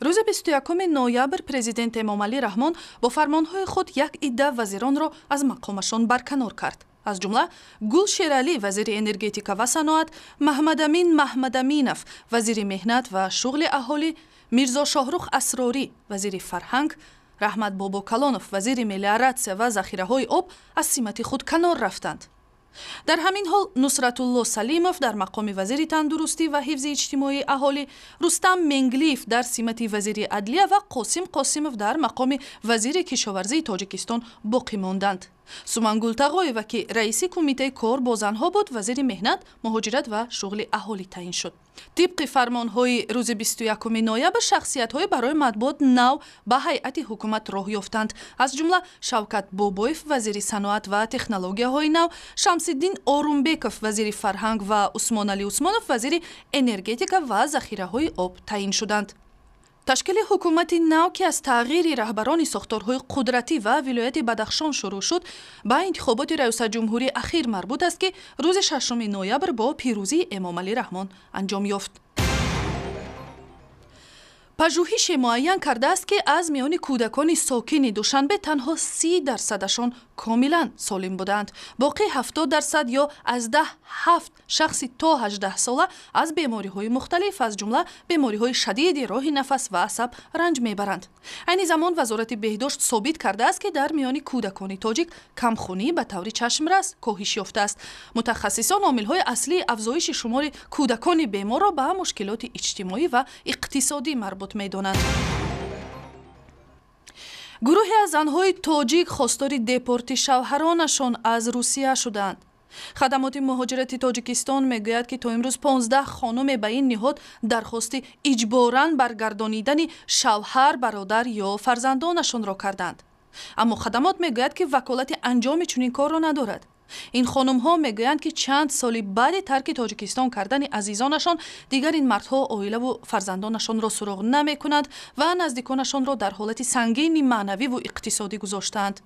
рӯзи 21 ноябр президент Эмомалӣ Раҳмон бо фармонҳои худ як идда вазиронро аз мақомашон барканор кард. аз ҷумла Гул Шералӣ вазири энергетика ва саноат, Маҳмадамин Маҳамадаминов вазири меҳнат ва шуғли аҳолӣ, Мирзошоҳрух Асрорӣ вазири фарҳанг, Раҳмат Бобокалонов вазири мелиоратсия ва захираҳои об аз симати худ канор рафтанд. дар ҳамин ҳол Нусратулло Салимов дар мақоми вазири тандурустӣ ва ҳифзи иҷтимоии аҳолӣ, Рустам Менглиев дар симати вазири адлия ва Қосим Қосимов дар мақоми вазири кишоварзии Тоҷикистон боқӣ монданд. Сумангул Тағоева ки раиси кумитаи кор бо занҳо буд, вазири меҳнат, муҳоҷират ва шуғли аҳолӣ таъин шуд. тибқи фармонҳои рӯзи 21 ноябр шахсиятҳои барои матбуот нав ба ҳайати ҳукумат роҳ ёфтанд. аз ҷумла Шавкат Бобоев вазири саноат ва технологияҳои нав, Шамсиддин Орумбеков вазири фарҳанг ва Усмонали Усмонов вазири энергетика ва захираҳои об таъин шуданд. ташкили ҳукумати нав ки аз тағйири раҳбарони сохторҳои қудратӣ ва вилояти Бадахшон шурӯъ шуд, ба интихоботи раисаҷумҳурии ахир марбут аст ки рӯзи 6 ноябр бо пирӯзии Эмомалӣ Раҳмон анҷом ёфт. пажӯҳише муайян кардааст ки аз миёни кӯдакони сокини Душанбе танҳо 30% комилан солим буданд. боқӣ 70% ё аз 7 шахси то 18 сола аз бемориҳои мухталиф, аз ҷумла бемориҳои шадиди роҳи нафас ва асаб ранҷ мебаранд. айни замон вазорати беҳдошт собит кардааст ки дар миёни кӯдакони тоҷик камхунӣ ба таври чашмрас коҳиш ёфтааст. мутахассисон омилҳои аслии афзоиши шумори кӯдакони беморро ба мушкилоти иҷтимоӣ ва иқтисодӣ марбут медонанд. гурӯҳе аз занҳои тоҷик хостори депорти шавҳаронашон аз Русия шуданд. хадамоти муҳоҷирати Тоҷикистон мегӯяд ки то имрӯз 15 хонуме ба ин ниҳод дархости иҷборан баргардонидани шавҳар, бародар ё фарзандонашонро карданд. аммо хадамот мегӯяд ки ваколати анҷоми чунин корро надорад. ин хонумҳо мегӯянд ки чанд соли баъди тарки Тоҷикистон кардани азизонашон дигар ин мардҳо оилаву фарзандонашонро суроғ намекунанд ва наздиконашонро дар ҳолати сангини маънавиву иқтисодӣ гузоштаанд.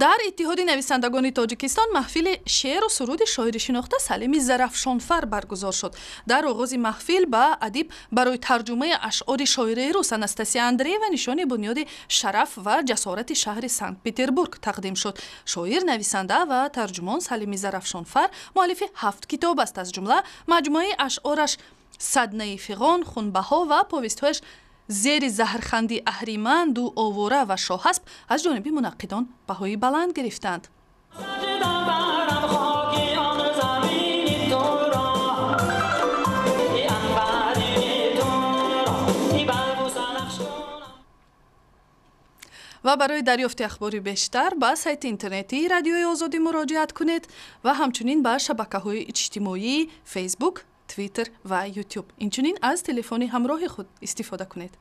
дар иттиҳоди нависандагони Тоҷикистон маҳфили шеъру суруди шоири шинохта Салими Зарафшонфар баргузор шуд. дар оғози маҳфил ба адиб барои тарҷумаи ашъори шоираи рус Анастасия Андреева нишони бунёди шараф ва ҷасорати шаҳри Санкт-Петербург тақдим шуд. шоир, нависанда ва тарҷумон Салими Зарафшонфар муаллифи 7 китоб аст. аз ҷумла маҷмӯаи ашъораш Саднаи фиғон, Хунбаҳо ва повестҳояш зери заҳрханди аҳриманду овора ва шоҳасп аз ҷониби мунаққидон баҳои баланд гирифтанд. ва барои дарёфти ахбори бештар ба сайти интернетии Радиои Озодӣ муроҷиат кунед ва ҳамчунин ба шабакаҳои иҷтимоӣ Facebook, Twitter ва YouTube. инчунин аз телефони ҳамроҳи худ истифода кунед.